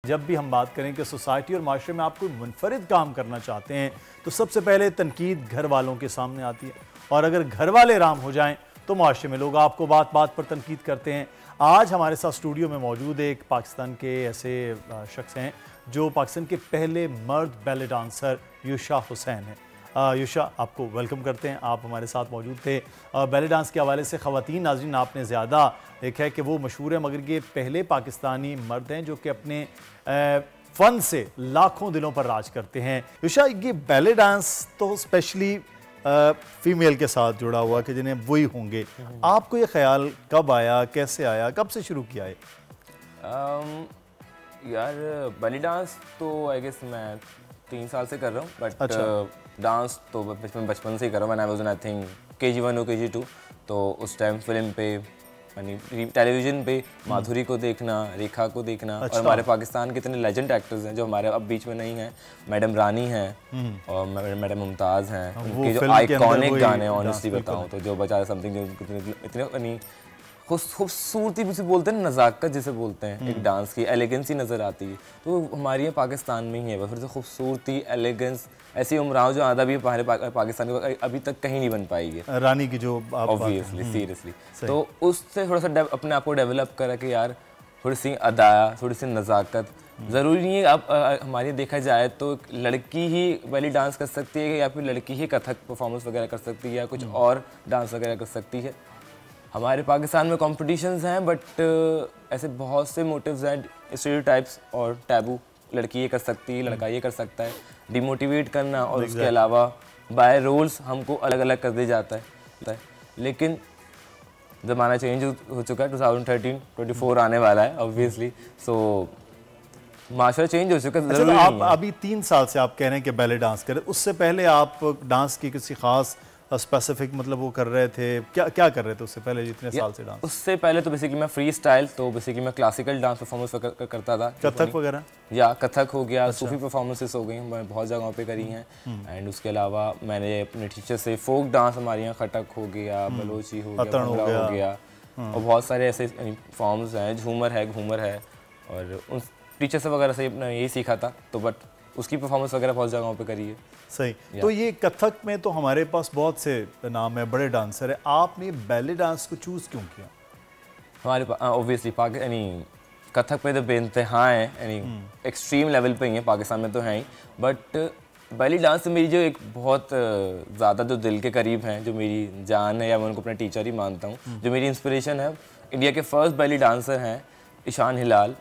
जब भी हम बात करें कि सोसाइटी और माशरे में आप कोई मुनफरिद काम करना चाहते हैं तो सबसे पहले तनकीद घर वालों के सामने आती है, और अगर घर वाले राम हो जाएं तो माशरे में लोग आपको बात बात पर तनकीद करते हैं। आज हमारे साथ स्टूडियो में मौजूद एक पाकिस्तान के ऐसे शख्स हैं जो पाकिस्तान के पहले मर्द बैले डांसर युशा हुसैन हैं। युशा, आपको वेलकम करते हैं, आप हमारे साथ मौजूद थे। बैले डांस के हवाले से ख़वातीन नाज़रीन आपने ज़्यादा देखा है कि वो मशहूर है, मगर ये पहले पाकिस्तानी मर्द हैं जो कि अपने फ़न से लाखों दिलों पर राज करते हैं। युशा, ये बैले डांस तो स्पेशली फ़ीमेल के साथ जुड़ा हुआ कि जिन्हें वही होंगे, आपको ये ख्याल कब आया, कैसे आया, कब से शुरू किया है? यार बैले डांस तो आई गेस मैं 3 साल से कर रहा हूँ, बट डांस तो बचपन से ही कर रहा हूँ। मैंने वाज आई थिंक KG1 और KG2, तो उस टाइम फिल्म पे यानी टेलीविज़न पे माधुरी को देखना, रेखा को देखना, और हमारे पाकिस्तान के इतने लेजेंड एक्टर्स हैं जो हमारे अब बीच में नहीं हैं। मैडम रानी हैं और मैडम मुमताज़ हैं, उनके जो आइकॉनिक गाने ऑनेस्टली बताऊँ तो जो बचा समथिंग जो इतने खूबसूरती जिसे बोलते हैं, नज़ाकत जिसे बोलते हैं, एक डांस की एलिगेंसी नज़र आती है, तो हमारे यहाँ पाकिस्तान में ही है। फिर से खूबसूरती, एलिगेंस ऐसी उम्राव जो आधा भी हमारे पाकिस्तान को अभी तक कहीं नहीं बन पाई है। रानी की जो ऑब्वियसली सीरियसली, तो उससे थोड़ा सा अपने आप को डेवलप करा कि यार थोड़ी सी अदा, थोड़ी सी नज़ाकत। ज़रूरी नहीं है अब हमारे देखा जाए तो लड़की ही बैली डांस कर सकती है या फिर लड़की ही कथक परफॉर्मेंस वगैरह कर सकती है या कुछ और डांस वगैरह कर सकती है। हमारे पाकिस्तान में कॉम्पिटिशन्स हैं, बट ऐसे बहुत से मोटिव्स हैं, स्टीरियोटाइप्स और टैबू। लड़की ये कर सकती है, लड़का ये कर सकता है, डिमोटिवेट करना, और उसके अलावा बाय रोल्स हमको अलग अलग कर दिया जाता है। लेकिन ज़माना चेंज हो चुका है, 2013-24 आने वाला है ऑब्वियसली, सो माशरा चेंज हो चुका है। अच्छा, तो आप अभी 3 साल से आप कह रहे हैं कि बैले डांस करें, उससे पहले आप डांस की किसी खास स्पेसिफिक मतलब वो कर रहे थे, क्या कर रहे थे उससे पहले जितने साल से डांस? उससे पहले तो बेसिकली मैं फ्री स्टाइल, तो बेसिकली मैं क्लासिकल डांस परफॉर्मेंस करता था, कथक वगैरह, या कथक हो गया, सूफी परफॉर्मेंसेस हो गई, मैं बहुत जगहों पे करी हैं। एंड उसके अलावा मैंने अपने टीचर से फोक डांस, हमारे यहाँ खटक हो गया, बलोची हो गया, भंगड़ा हो गया, और बहुत सारे ऐसे फॉर्म्स हैं, झूमर है, घूमर है, और उन टीचर से वगैरह से यही सीखा था, तो बट उसकी परफॉर्मेंस वगैरह बहुत जगहों पे करी है। सही, तो ये कथक में तो हमारे पास बहुत से नाम है, बड़े डांसर है, आपने बैले डांस को चूज़ क्यों किया? हमारे पास ऑब्वियसली यानी कथक पे तो बेइंतहा है, यानी एक्सट्रीम लेवल पे ही है, पाकिस्तान में तो है ही, बट बैले डांस मेरी जो एक बहुत ज़्यादा जो दिल के करीब हैं, जो मेरी जान है, या मैं उनको अपना टीचर ही मानता हूँ, जो मेरी इंस्पिरेशन है, इंडिया के फर्स्ट बैले डांसर हैं ईशान हिलाल।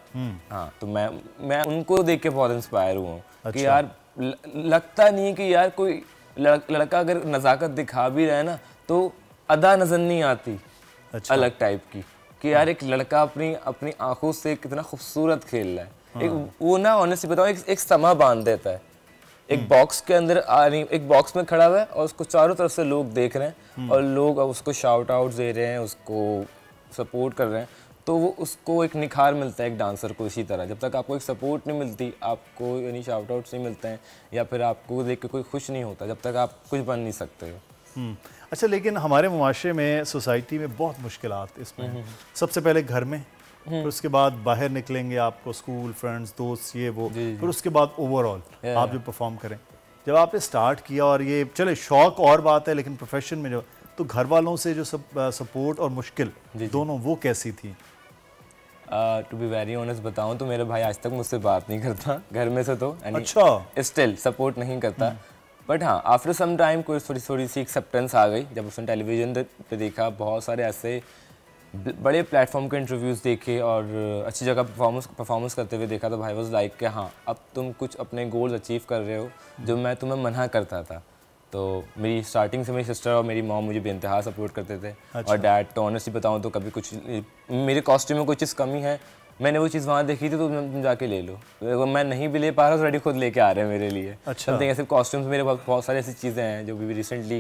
हाँ, तो मैं उनको देख के बहुत इंस्पायर हुआ हूँ। अच्छा। कि यार लगता नहीं कि यार कोई लड़का अगर नज़ाकत दिखा भी रहा है ना, तो अदा नज़र नहीं आती। अच्छा। अलग टाइप की कि यार एक लड़का अपनी आंखों से कितना खूबसूरत खेल रहा है। हाँ। एक वो ना ऑनेस्टली बताओ, एक समा बांध देता है, एक बॉक्स के अंदर एक बॉक्स में खड़ा हुआ है और उसको चारों तरफ से लोग देख रहे हैं, और लोग उसको शाउट आउट दे रहे हैं, उसको सपोर्ट कर रहे हैं, तो वो उसको एक निखार मिलता है एक डांसर को। इसी तरह जब तक आपको एक सपोर्ट नहीं मिलती, आपको यानी शाउट आउट्स नहीं मिलते हैं, या फिर आपको देख के कोई खुश नहीं होता, जब तक आप कुछ बन नहीं सकते हो। अच्छा, लेकिन हमारे मुआशरे में, सोसाइटी में बहुत मुश्किलात इसमें। सबसे पहले घर में, फिर उसके बाद बाहर निकलेंगे, आपको स्कूल, फ्रेंड्स, दोस्त, ये वो, फिर उसके बाद ओवरऑल आप जो परफॉर्म करें। जब आपने स्टार्ट किया, और ये चले शौक और बात है, लेकिन प्रोफेशन में जो, तो घर वालों से जो सपोर्ट और मुश्किल दोनों, वो कैसी थी? टू बी वेरी ऑनेस्ट बताऊं तो मेरा भाई आज तक मुझसे बात नहीं करता घर में से, तो अच्छा, स्टिल सपोर्ट नहीं करता। बट हाँ, आफ्टर सम टाइम कोई थोड़ी सी एक्सेप्टेंस आ गई, जब उसने टेलीविज़न पे देखा, बहुत सारे ऐसे बड़े प्लेटफॉर्म के इंटरव्यूज़ देखे और अच्छी जगह परफॉर्मेंस करते हुए देखा, तो भाई वाज लाइक कि हाँ, अब तुम कुछ अपने गोल्स अचीव कर रहे हो जो मैं तुम्हें मना करता था। तो मेरी स्टार्टिंग से मेरी सिस्टर और मेरी मॉम मुझे बेइंतहा सपोर्ट करते थे। अच्छा। और डैड तो ऑनेस्टली बताऊं तो कभी कुछ मेरे कॉस्ट्यूम में कोई चीज़ कमी है, मैंने वो चीज़ वहाँ देखी थी, तो तुम जाके ले लो, मैं नहीं भी ले पा रहा तो रेडी खुद लेके आ रहे हैं मेरे लिए। अच्छा। समथिंग ऐसे कॉस्ट्यूम्स मेरे पास बहुत सारी ऐसी चीज़ें हैं जो भी रिसेंटली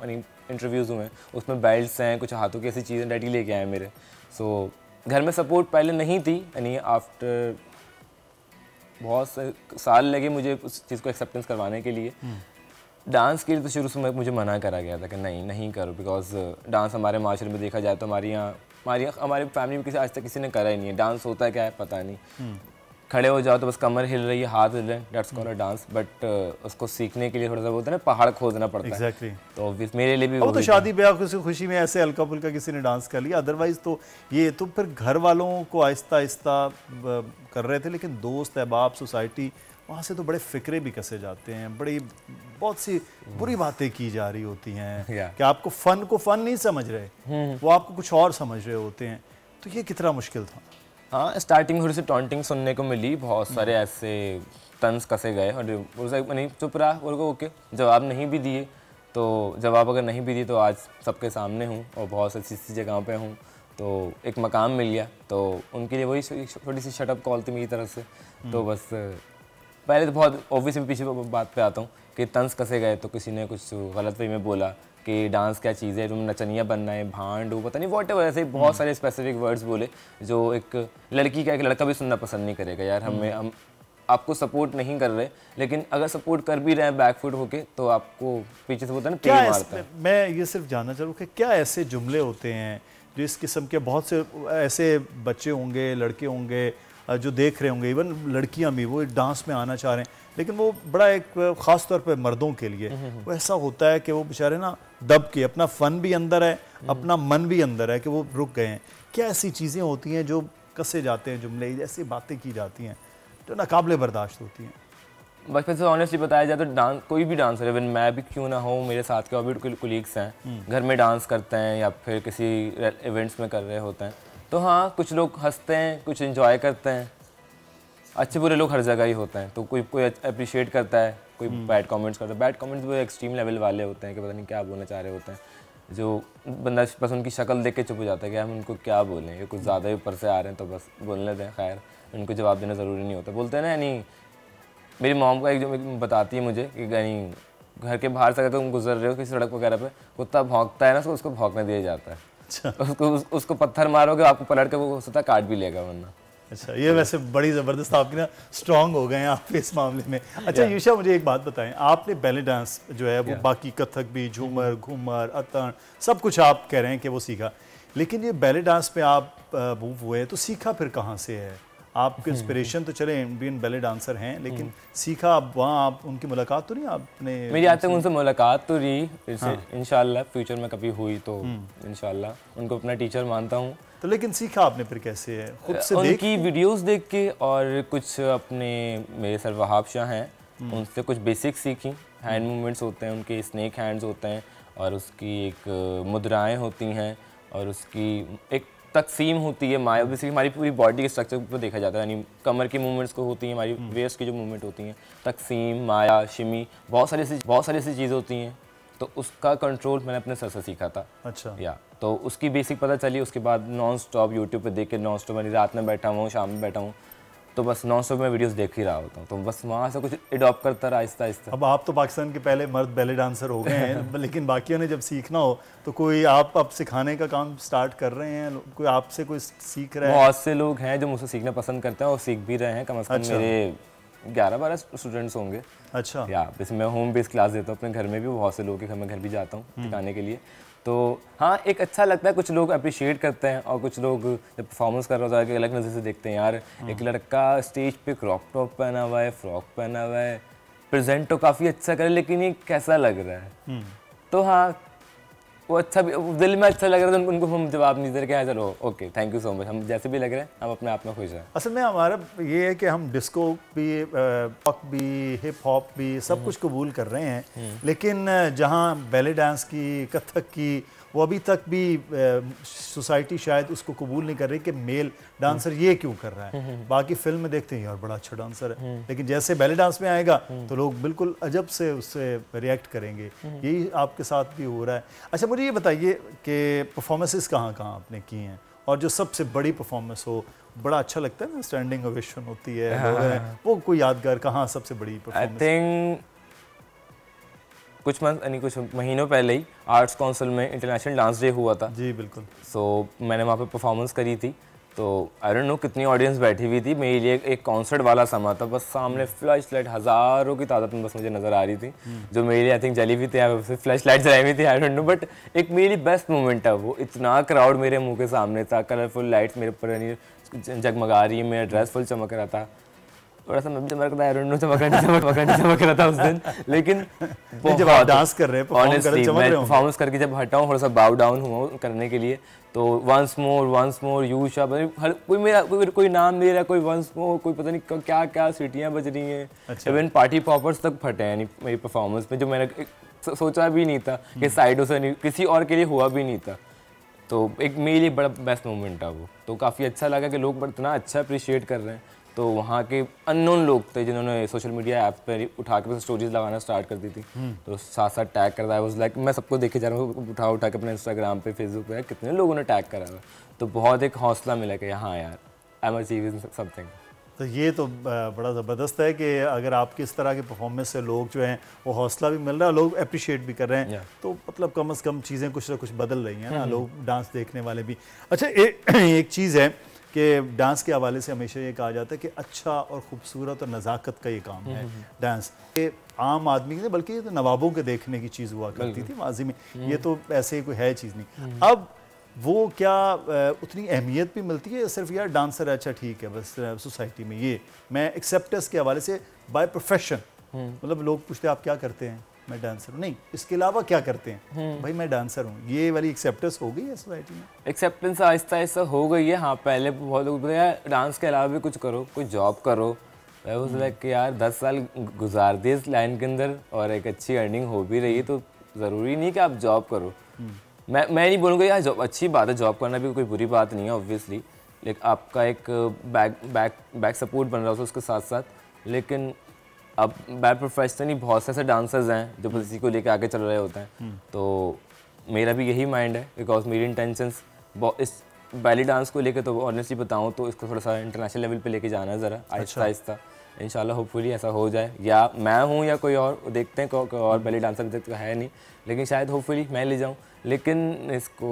इंटरव्यूज़ हुए हैं, उसमें बेल्ट्स हैं, कुछ हाथों की ऐसी चीज़ें डैडी लेके आए मेरे। सो घर में सपोर्ट पहले नहीं थी, यानी आफ्टर बहुत से साल लगे मुझे उस चीज़ को एक्सेप्टेंस करवाने के लिए। डांस के लिए तो शुरू से मुझे मना करा गया था कि नहीं करो, बिकॉज डांस हमारे माशरे में देखा जाए तो हमारे फैमिली में आज तक किसी ने करा ही नहीं है। डांस होता है क्या है पता नहीं। खड़े हो जाओ तो बस कमर हिल रही है, हाथ हिल रहे हैं, that's called a dance. But उसको सीखने के लिए थोड़ा सा बोलते हैं ना, पहाड़ खोदना पड़ता है। Exactly. तो obvious मेरे लिए भी अब वो तो शादी ब्याह की खुशी में ऐसे हल्का फुल्का किसी ने डांस कर लिया, अदरवाइज तो ये तो फिर घर वालों को आहिस्ता आहिस्ता कर रहे थे, लेकिन दोस्त अहबाब सोसाइटी वहाँ से तो बड़े फिक्रे भी कसे जाते हैं, बड़ी बहुत सी बुरी बातें की जा रही होती हैं कि आपको फ़न को फ़न नहीं समझ रहे, वो आपको कुछ और समझ रहे होते हैं। तो ये कितना मुश्किल था? हाँ, स्टार्टिंग थोड़ी सी टॉन्टिंग सुनने को मिली, बहुत सारे ऐसे तंज कसे गए और नहीं चुप रहा, बोल को ओके, जवाब नहीं भी दिए। तो जवाब अगर नहीं भी दिए तो आज सबके सामने हूँ और बहुत सी ऐसी जगह पे हूँ, तो एक मकाम मिल गया। तो उनके लिए वही थोड़ी सी शटअप कॉल थी मेरी तरफ से। तो बस पहले तो बहुत ऑब्वियसली पीछे बात पे आता हूँ कि तंज कसे गए, तो किसी ने कुछ गलत वे में बोला कि डांस क्या चीज़ है, तुम नचनिया बनना है, भांड हो, पता नहीं वॉट एवर, ऐसे बहुत सारे स्पेसिफिक वर्ड्स बोले जो एक लड़की का एक लड़का भी सुनना पसंद नहीं करेगा। यार हम आपको सपोर्ट नहीं कर रहे, लेकिन अगर सपोर्ट कर भी रहे हैं बैकफुट होके, तो आपको पीछे से बोलता है ना पेड़ मारता है। मैं ये सिर्फ जानना चाहूँ कि क्या ऐसे जुमले होते हैं जो इस किस्म के, बहुत से ऐसे बच्चे होंगे, लड़के होंगे जो देख रहे होंगे, इवन लड़कियां भी वो डांस में आना चाह रहे हैं, लेकिन वो बड़ा एक ख़ास तौर पे मर्दों के लिए वो ऐसा होता है कि वो बेचारे ना दब के, अपना फ़न भी अंदर है, अपना मन भी अंदर है कि वो रुक गए हैं। क्या ऐसी चीज़ें होती हैं जो कसे जाते हैं जुमले, ऐसी बातें की जाती हैं जो नाकाबिले बर्दाश्त होती हैं? बचपन से ऑनेस्टली बताया जाए तो डांस, कोई भी डांसर है, इवन मैं भी क्यों ना हो, मेरे साथ के और भी कोलीग्स हैं घर में डांस करते हैं या फिर किसी इवेंट्स में कर रहे होते हैं, तो हाँ कुछ लोग हंसते हैं, कुछ एंजॉय करते हैं। अच्छे बुरे लोग हर जगह ही होते हैं, तो कोई अप्रिशिएट करता है, कोई बैड कमेंट्स करता है। बैड कमेंट्स वो एक्सट्रीम लेवल वाले होते हैं कि पता नहीं क्या बोलना चाह रहे होते हैं, जो बंदा बस उनकी शक्ल देख के चुप हो जाता है कि हम उनको क्या बोलें, ये कुछ ज़्यादा ही ऊपर से आ रहे हैं तो बस बोलने दें, खैर उनको जवाब देना ज़रूरी नहीं होता। बोलते हैं ना, यानी मेरी मॉम का एक जो बताती है मुझे कि यानी घर के बाहर से अगर तुम गुजर रहे हो किसी सड़क वगैरह पे, कुत्ता भौंकता है ना, तो उसको भौंकने दिया जाता है। अच्छा। उसको पत्थर मारोगे, आपको पलट के वो हो सकता है काट भी लेगा वरना। अच्छा, ये वैसे बड़ी ज़बरदस्त आपकी ना स्ट्रांग हो गए हैं आप इस मामले में। अच्छा यूशा, मुझे एक बात बताएं, आपने बैले डांस जो है वो बाकी कथक भी, झूमर, घूमर, अतन, सब कुछ आप कह रहे हैं कि वो सीखा, लेकिन ये बैले डांस पे आप मूव हुए तो सीखा फिर कहाँ से है? आपके इंस्पिरेशन तो चले इंडियन बैले डांसर हैं, लेकिन सीखा आप वहाँ, आप उनकी मुलाकात तो नहीं आपने? मेरी आज तक उनसे मुलाकात तो रही, इंशाल्लाह फ्यूचर में कभी हुई तो इंशाल्लाह उनको अपना टीचर मानता हूँ। तो लेकिन सीखा आपने फिर कैसे है? खुद से उनकी वीडियोस देख के और कुछ अपने, मेरे सर वहाब शाह हैं, उनसे कुछ बेसिक सीखी। हैंड मूवमेंट्स होते हैं उनके, स्नेक हैंड्स होते हैं और उसकी एक मुद्राएं होती हैं और उसकी एक तकसीम होती है। माया बेसिकली हमारी पूरी बॉडी के स्ट्रक्चर पर देखा जाता है, यानी कमर की मूवमेंट्स को होती हैं, हमारी वेस्ट की जो मूवमेंट होती हैं, तकसीम, माया, शिमी, बहुत सारी ऐसी चीज़ें होती हैं। तो उसका कंट्रोल मैंने अपने सर से सीखा था। अच्छा। या तो उसकी बेसिक पता चली, उसके बाद नॉन स्टॉप यूट्यूब पे देख के, नॉन स्टॉप मैं रात में बैठा हुआ हूँ, शाम में बैठा हूँ, तो बस नॉन स्टॉप में वीडियोस देख ही रहा होता हूँ, तो बस वहाँ से कुछ एडॉप्ट करता रहा आहिस्ता आहिस्ता। अब आप तो पाकिस्तान के पहले मर्द बैले डांसर हो गए हैं लेकिन बाकियों ने जब सीखना हो तो कोई आप अब सिखाने का काम स्टार्ट कर रहे हैं? कोई आपसे कोई सीख रहा है? बहुत से लोग हैं जो मुझसे सीखना पसंद करते हैं और सीख भी रहे हैं, कम से कम मेरे 11-12 स्टूडेंट्स होंगे। अच्छा। या जैसे मैं होम बेस्ड क्लास देता हूँ अपने घर में भी, बहुत से लोगों के घर में घर भी जाता हूँ सिखाने के लिए। तो हाँ, एक अच्छा लगता है, कुछ लोग अप्रिशिएट करते हैं और कुछ लोग जब परफॉर्मेंस कर रहा होता है अलग नज़र से देखते हैं, यार एक लड़का स्टेज पे क्रॉप टॉप पहना हुआ है, फ्रॉक पहना हुआ है, प्रेजेंट तो काफ़ी अच्छा करे, लेकिन ये कैसा लग रहा है? तो हाँ, वो अच्छा भी, दिल में अच्छा लग रहा है, तो उनको हम जवाब नहीं दे रहे, चलो okay thank you so much, हम जैसे भी लग रहे हैं हम अपने आप में खुश हैं। असल में हमारा ये है कि हम डिस्को भी, पॉप भी, हिप हॉप भी, सब कुछ कबूल कर रहे हैं, लेकिन जहाँ बैले डांस की, कथक की, वो अभी तक भी सोसाइटी शायद उसको कबूल नहीं कर रही कि मेल डांसर ये क्यों कर रहा है। बाकी फिल्म में देखते हैं यार बड़ा अच्छा डांसर है, लेकिन जैसे बैले डांस में आएगा तो लोग बिल्कुल अजब से उससे रिएक्ट करेंगे। यही आपके साथ भी हो रहा है। अच्छा, मुझे ये बताइए कि परफॉर्मेंसेस कहाँ कहाँ आपने की हैं, और जो सबसे बड़ी परफॉर्मेंस हो, बड़ा अच्छा लगता है ना, स्टैंडिंग ओवेशन होती है, वो कोई यादगार कहाँ सबसे बड़ी परफॉर्मेंस? आई थिंक कुछ महीनों पहले ही आर्ट्स काउंसिल में इंटरनेशनल डांस डे हुआ था। जी बिल्कुल। सो मैंने वहाँ पे परफॉर्मेंस करी थी, तो आई डोंट नो कितनी ऑडियंस बैठी हुई थी, मेरे लिए एक कॉन्सर्ट वाला समा था, बस सामने फ्लैश लाइट हज़ारों की तादाद में बस मुझे नज़र आ रही थी, जो मेरे लिए आई थिंक जली हुई थी, फ्लैश लाइट जलाई हुई थी, आई डोंट नो, बट एक मेरी बेस्ट मोमेंट था वो। इतना क्राउड मेरे मुँह के सामने था, कलरफुल लाइट्स मेरे ऊपर जगमगा रही है, मेरा ड्रेस फुल चमक रहा था, थोड़ा सा मैं भी चमक रहा था, I don't know, चमक रहा था उस दिन, लेकिन जब आप डांस कर रहे हैं, परफॉर्म कर रहे हैं, चमक रहे हो। परफॉर्मेंस करके जब हटा हूँ, थोड़ा सा बाउ डाउन हुआ करने के लिए, तो वंस मोर यू शा, हर कोई मेरा कोई नाम ले रहा है, कोई वंस मोर, कोई पता नहीं क्या क्या सीटियाँ बज रही हैं। अच्छा। इवन पार्टी पॉपर्स तक फटे हैं मेरी परफॉर्मेंस में, जो मैंने सोचा भी नहीं था कि साइडों से नहीं, किसी और के लिए हुआ भी नहीं था। तो एक मेरे लिए बड़ा बेस्ट मोमेंट था वो, तो काफ़ी अच्छा लगा कि लोग इतना अच्छा अप्रिशिएट कर रहे हैं। तो वहाँ के अननोन लोग थे जिन्होंने सोशल मीडिया ऐप पर उठा के स्टोरीज लगाना स्टार्ट कर दी थी, तो साथ साथ टैग कर रहा है, वाज लाइक मैं सबको देखे जा रहा हूँ, उठा के अपने इंस्टाग्राम पे, फेसबुक पे कितने लोगों ने टैग करा हुआ, तो बहुत एक हौसला मिला कि हाँ यार, आई एम अचीविंग समथिंग। तो ये तो बड़ा ज़बरदस्त है कि अगर आपकी इस तरह के परफॉर्मेंस से लोग जो हैं वो हौसला भी मिल रहा है, लोग अप्रिशिएट भी कर रहे हैं, तो मतलब कम से कम चीज़ें कुछ ना कुछ बदल रही हैं ना, लोग डांस देखने वाले भी। अच्छा, एक चीज़ है कि डांस के हवाले से हमेशा ये कहा जाता है कि अच्छा और ख़ूबसूरत और नज़ाकत का ये काम है डांस। ये आम आदमी के, बल्कि ये तो नवाबों के देखने की चीज़ हुआ करती थी माजी में, ये तो ऐसे कोई है चीज़ नहीं। अब वो क्या उतनी अहमियत भी मिलती है, सिर्फ यार डांसर है, अच्छा ठीक है बस सोसाइटी में, ये मैं एक्सेप्टेंस के हवाले से बाय प्रोफेशन, मतलब लोग पूछते हैं आप क्या करते हैं, मैं डांसर हूँ, नहीं इसके अलावा क्या करते हैं, भाई मैं डांसर हूँ, ये वाली एक्सेप्टेंस हो गई है सोसाइटी में? एक्सेप्टेंस आहिस्ता आहिस्ता हो गई है, हाँ। पहले बहुत लोग बोलते हैं डांस के अलावा भी कुछ करो, कोई जॉब करो। लाइक यार 10 साल गुजार दिए इस लाइन के अंदर और एक अच्छी अर्निंग हो भी रही है, तो ज़रूरी नहीं कि आप जॉब करो। मैं नहीं बोलूँगा यार जॉब अच्छी बात है, जॉब करना भी कोई बुरी बात नहीं है ऑब्वियसली, लेकिन आपका एक बैक सपोर्ट बन रहा है उसके साथ साथ। लेकिन अब बैक प्रोफेशनली बहुत से ऐसे डांसर्स हैं जो किसी को लेके आगे चल रहे होते हैं, तो मेरा भी यही माइंड है, बिकॉज मेरी इंटेंशंस इस बैली डांस को लेके, तो ऑनेस्टली बताऊँ तो इसको थोड़ा सा इंटरनेशनल लेवल पे लेके जाना है ज़रा आहिस्ता आहिस्ता। इंशाल्लाह होपफुली ऐसा हो जाए, या मैं हूँ या कोई और, देखते हैं कोई और बैली डांसर तो है नहीं, लेकिन शायद होपफुली मैं ले जाऊँ। लेकिन इसको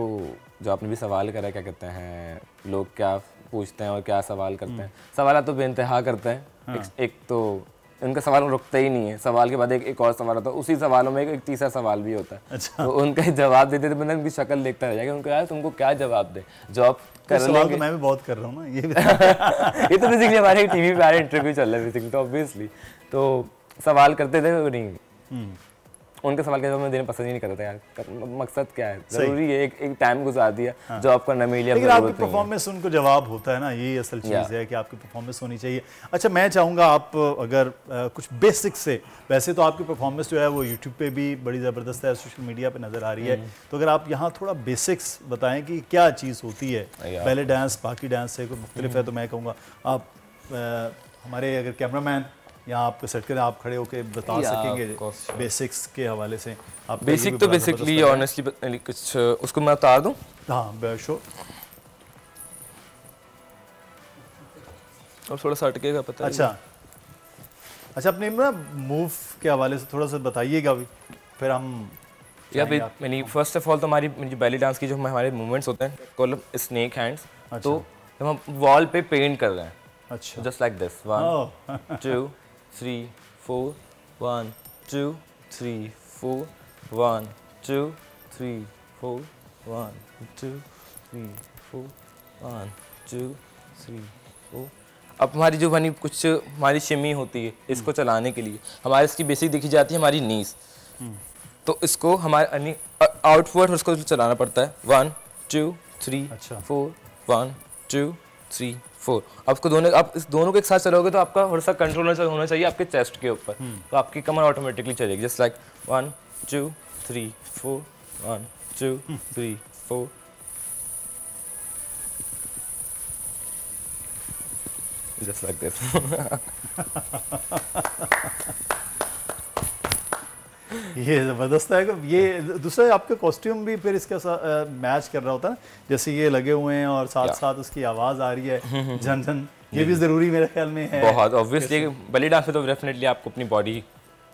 जो आपने भी सवाल करा, क्या कहते हैं लोग क्या पूछते हैं और क्या सवाल करते हैं, सवाल तो बेइंतहा करते हैं। हाँ। एक तो उनका सवाल रुकता ही नहीं है, सवाल के बाद एक और सवाल होता है, उसी सवालों में एक तीसरा सवाल भी होता है। अच्छा। तो उनका जवाब देते थे, बंदा उनकी शक्ल देखता रह जाएगा, उनको यार तुमको क्या जवाब दे, जॉब कर सवाल तो मैं भी बहुत कर रहा हूँ ना, ये भी ये तो बेसिकली हमारे टीवी पे आ रहे इंटरव्यू चल रहा है बेसिकली, तो ऑब्वियसली तो सवाल करते थे वो नहीं, उनके सवाल के जवाब मैं देना पसंद ही नहीं करता यार, मकसद क्या है, जरूरी है एक टाइम गुजार दिया। हाँ। जॉब करना मेरे लिए लेकिन आपकी परफॉर्मेंस उनको जवाब होता है ना, यही असल चीज़ है कि आपकी परफॉर्मेंस होनी चाहिए। अच्छा, मैं चाहूँगा आप अगर कुछ बेसिक से, वैसे तो आपकी परफॉर्मेंस जो है वो यूट्यूब पे भी बड़ी ज़बरदस्त है, सोशल मीडिया पे नज़र आ रही है, तो अगर आप यहाँ थोड़ा बेसिक्स बताएं कि क्या चीज़ होती है पहले डांस बाकी डांस से कोई मुख्तलिफ है, तो मैं कहूँगा आप हमारे अगर कैमरामैन यहाँ आपके सेट करें, आप खड़े होकर बता सकेंगे बेसिक्स के हवाले से। आप बेसिक तो बेसिकली ऑनेस्टली कुछ उसको मैं उतार दूँ? हाँ श्योर। और थोड़ा सा अटकेगा पता है। अच्छा अपने ना मूव के हवाले से थोड़ा सा बताइएगा भी, फिर हम यानी फर्स्ट ऑफ ऑल तो हमारी बैली डांस की जो हमारे मूवमेंट्स होते हैं कॉल स्नेक हैंड्स। तो हम वॉल पे पेंट कर रहे हैं, अच्छा जस्ट लाइक दिस, 1 2 3 4 1 2 3 4 1 2 3 4 1 2 3 4 1 2 3 4। अब हमारी जो कुछ हमारी शिमी होती है, इसको चलाने के लिए हमारी इसकी बेसिक देखी जाती है हमारी नीज, तो इसको हमारे आउटवर्ड उसको चलाना पड़ता है, 1 2 3 4 1 2 3 4। आपको आप इस दोनों के एक साथ चलोगे तो आपका थोड़ा सा कंट्रोल होना चाहिए आपके चेस्ट के ऊपर, तो आपकी कमर ऑटोमेटिकली चलेगी, just like 1 2 3 4 1 2 3 4। Just like this. ये ज़बरदस्त है। ये दूसरा आपके कॉस्ट्यूम भी फिर इसके साथ मैच कर रहा होता है, जैसे ये लगे हुए हैं और साथ साथ उसकी आवाज़ आ रही है झन झन, ये भी ज़रूरी मेरे ख्याल में है बहुत। ऑब्वियसली बैली डांस में तो डेफिनेटली आपको अपनी बॉडी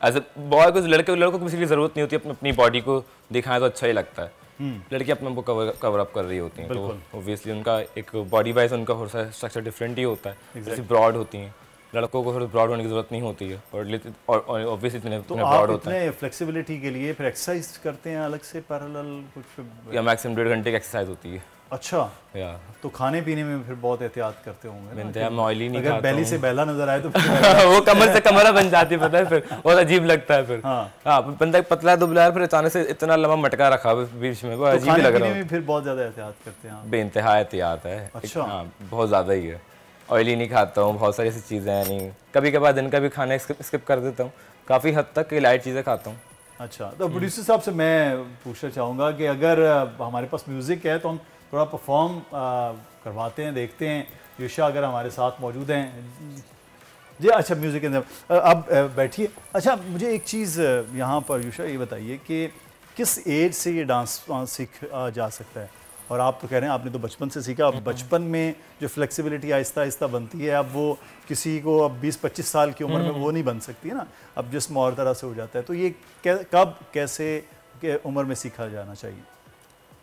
एज ए बॉय को, लड़कों को किसी की ज़रूरत नहीं होती, अपनी बॉडी को दिखाएं तो अच्छा ही लगता है। लड़की अपने को कवर अप कर रही होती हैं, तो ऑब्वियसली उनका एक बॉडी वाइज उनका थोड़ा स्ट्रक्चर डिफरेंट ही होता है, जैसे ब्रॉड होती हैं, लड़कों को थोड़ा ब्रॉड होने की जरूरत नहीं होती है, और ऑब्वियसली इतने ब्रॉड होता है। फ्लेक्सिबिलिटी के लिए फिर एक्सरसाइज करते हैं अलग से पैरेलल कुछ, या मैक्सिमम 1.5 घंटे की एक्सरसाइज होती है अच्छा, या तो खाने पीने में फिर बहुत एहतियात करते होंगे ना? मैं ऑयली नहीं अगर खाता बैली से बैला नजर आए तो वो कमर से कमरा बन जाती है, पता है, फिर बहुत अजीब लगता है फिर। हाँ, बंदा पतला दुबला है, फिर अचानक से इतना लंबा मटका रखा बीच में, वो अजीब लग रहा है। फिर बहुत ज्यादा एहतियात करते हैं? बेइंतहा एहतियात है। अच्छा। हाँ, बहुत ज्यादा ही है। ऑयली नहीं खाता हूँ, बहुत सारी ऐसी चीजें हैं नहीं, कभी कभार दिन का भी खाना स्किप कर देता हूँ, काफी हद तक लाइट चीजें खाता हूँ। अच्छा, तो प्रोड्यूसर साहब से मैं पूछना चाहूँगा कि अगर हमारे पास म्यूज़िक है तो हम थोड़ा परफॉर्म करवाते हैं, देखते हैं। युषा अगर हमारे साथ मौजूद हैं जी। अच्छा, म्यूज़िक के अंदर अब बैठिए। अच्छा, मुझे एक चीज़ यहाँ पर युषा ये बताइए कि किस एज से ये डांस सीख जा सकता है? और आप तो कह रहे हैं आपने तो बचपन से सीखा, अब बचपन में जो फ्लेक्सिबिलिटी आहिस्ता आहिस्ता बनती है, अब वो किसी को अब 20-25 साल की उम्र में वो नहीं बन सकती है ना, अब जिस्म और तरह से हो जाता है। तो ये कब कैसे उम्र में सीखा जाना चाहिए?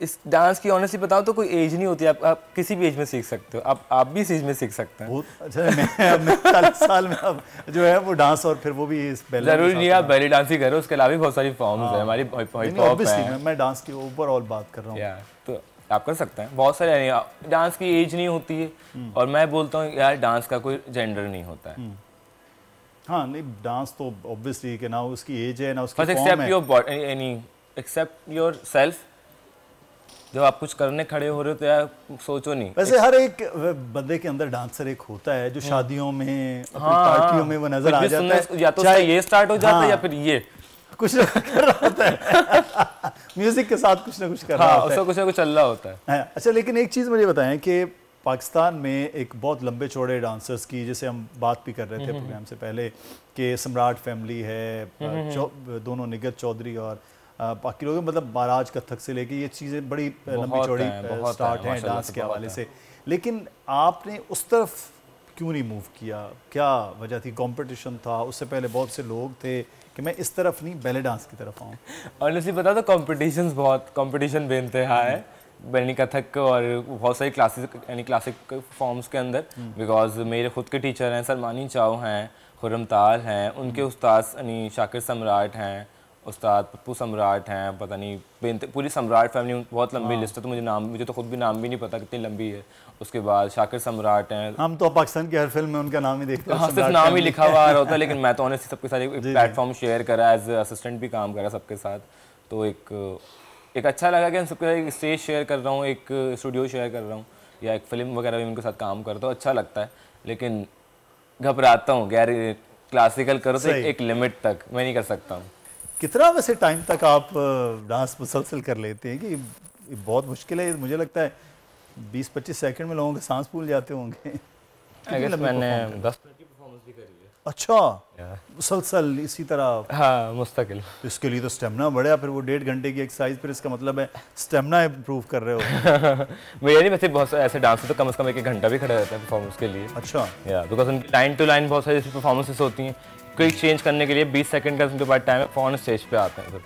इस डांस की ऑनेस्टली बताओ तो कोई एज नहीं होती, आप किसी भी एज में सीख सकते हो, आप भी इस एज में सीख सकते हैं। अच्छा, मैं 40 साल में अब जो है वो डांस, और फिर वो भी इस बैले, जरूरी नहीं आप बैले डांस ही करो, उसके अलावा भी बहुत सारी फॉर्म्स है हमारी, हिप हॉप है। मैं डांस की ओवरऑल बात कर रहा हूँ। तो आप कर सकते हैं, बहुत सारे, डांस की एज नहीं होती है, और मैं बोलता हूँ यार डांस का कोई जेंडर नहीं होता है। हाँ, नहीं, डांस तो ऑब्वियसली कि ना उसकी एज है ना उसकी फॉर्म है। Accept yourself. जब आप कुछ करने खड़े हो रहे हो तो यार सोचो नहीं। वैसे हर एक बंदे के अंदर डांसर एक होता है जो शादियों में, पार्टियों में वो नजर आ जाता है, या तो ये स्टार्ट हो जाता है या फिर ये कुछ ना कुछ कर रहा होता है म्यूजिक के साथ कुछ ना कुछ कर रहा होता है, कुछ ना कुछ चल रहा होता है। अच्छा, लेकिन एक चीज़ मुझे बताएं कि पाकिस्तान में एक बहुत लंबे चौड़े डांसर्स की, जैसे हम बात भी कर रहे थे प्रोग्राम से पहले कि सम्राट फैमिली है, दोनों निगत चौधरी और बाकी लोग, मतलब महाराज कथक से लेके ये चीज़ें बड़ी लंबी चौड़ी स्टार्ट हैं डांस के हवाले से। लेकिन आपने उस तरफ क्यों नहीं मूव किया? क्या वजह थी? कंपटीशन था? उससे पहले बहुत से लोग थे कि मैं इस तरफ नहीं बैले डांस की तरफ आऊँ? ऑनेस्टली बता तो कंपटीशन बेइंतहा है बैनी कथक और बहुत सारी क्लासिक फॉर्म्स के अंदर, बिकॉज मेरे खुद के टीचर हैं, सलमानी चाव हैं, खुर्रम ताल हैं, उनके उस्ताद यानी शाकिर सम्राट हैं, उस्ताद पप्पू सम्राट हैं, पता नहीं पूरी सम्राट फैमिली बहुत लंबी लिस्ट है, तो मुझे तो खुद भी नाम भी नहीं पता कितनी लंबी है। उसके बाद शाकिर सम्राट हैं। हम तो पाकिस्तान की हर फिल्म में उनका नाम ही देखते हैं, सिर्फ नाम ही लिखा हुआ आ रहा होता है, लेकिन मैं तो ऑनेस्टली सबके साथ एक प्लेटफॉर्म शेयर करा, एज असिस्टेंट भी काम करा सबके साथ, तो एक अच्छा लगा कि हम सबके साथ एक स्टेज शेयर कर रहा हूँ, एक स्टूडियो शेयर कर रहा हूँ, या एक फिल्म वगैरह भी उनके साथ काम करता हूँ, अच्छा लगता है। लेकिन घबराता हूँ यार, क्लासिकल करो तो एक लिमिट तक, मैं नहीं कर सकता हूँ। कितना वैसे टाइम तक आप डांस मुसलसल कर लेते हैं? कि बहुत मुश्किल है, मुझे लगता है 20-25 सेकंड में लोगों के सांस फूल जाते होंगे। मैंने 10 की परफॉर्मेंस भी करी है। अच्छा, मुसलसल इसी तरह? हाँ, मुस्तकिल। इसके लिए तो स्टेमिना बढ़िया, फिर वो 1.5 घंटे की एक्सरसाइज, फिर इसका मतलब है स्टेमिना इंप्रूव कर रहे हो। मेरे नहीं, वैसे बहुत सारे ऐसे डांसर तो कम से कम 1 घंटा भी खड़ा रहता है परफॉर्मेंस के लिए। अच्छा, बिकॉज उनकी लाइन टू लाइन बहुत सारी परफॉर्मेंसेस होती हैं, क्विक चेंज करने के लिए 20 सेकंड का उनके पास टाइम है, फॉर्न स्टेज पे आते हैं।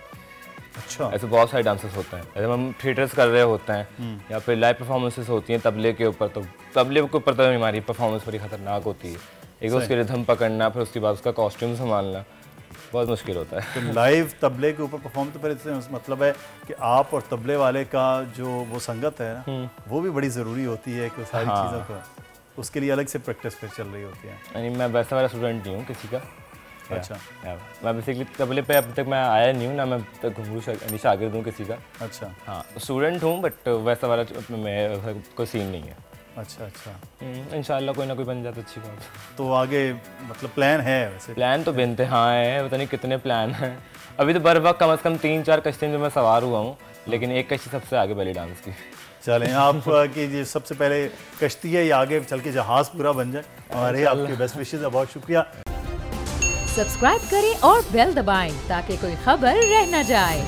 अच्छा, ऐसे बहुत सारे डांसेस होते हैं, जैसे हम थिएटर्स कर रहे होते हैं या फिर लाइव परफॉर्मेंसेस होती हैं तबले के ऊपर, तो तबले के ऊपर तो हमारी परफॉर्मेंस बड़ी खतरनाक होती है। एक तो उसके रिदम पकड़ना, फिर उसके बाद उसका कॉस्ट्यूम संभालना बहुत मुश्किल होता है। तो लाइव तबले के ऊपर परफॉर्म, तो फिर इससे मतलब है कि आप और तबले वाले का जो वो संगत है ना, वो भी बड़ी ज़रूरी होती है कि सारी चीज़ों को, उसके लिए अलग से प्रैक्टिस फिर चल रही होती है। यानी मैं वैसा वाला स्टूडेंट नहीं हूँ किसी का। अच्छा, मैं बेसिकली तबले पे अभी तक मैं आया नहीं हूँ ना, मैं तक शागिर्द हूँ किसी का। अच्छा, हाँ, स्टूडेंट हूँ, बट वैसा वाला मैं कोई सीन नहीं है। अच्छा अच्छा, इंशाल्लाह कोई ना कोई बन जाता अच्छी बात। तो आगे मतलब प्लान है? वैसे प्लान तो बेइंतहा है, पता नहीं कितने प्लान हैं। अभी तो बर वक्त कम से कम 3-4 कश्तियों में मैं सवार हुआ हूँ, लेकिन एक कश्ती सबसे आगे बैली डांस की। चलें, आप की सबसे पहले कश्ती है, ये आगे चल के जहाज़ पूरा बन जाए। हमारे आपके बेस्ट विशेज़, बहुत शुक्रिया। सब्सक्राइब करें और बेल दबाएं ताकि कोई खबर रह न जाए।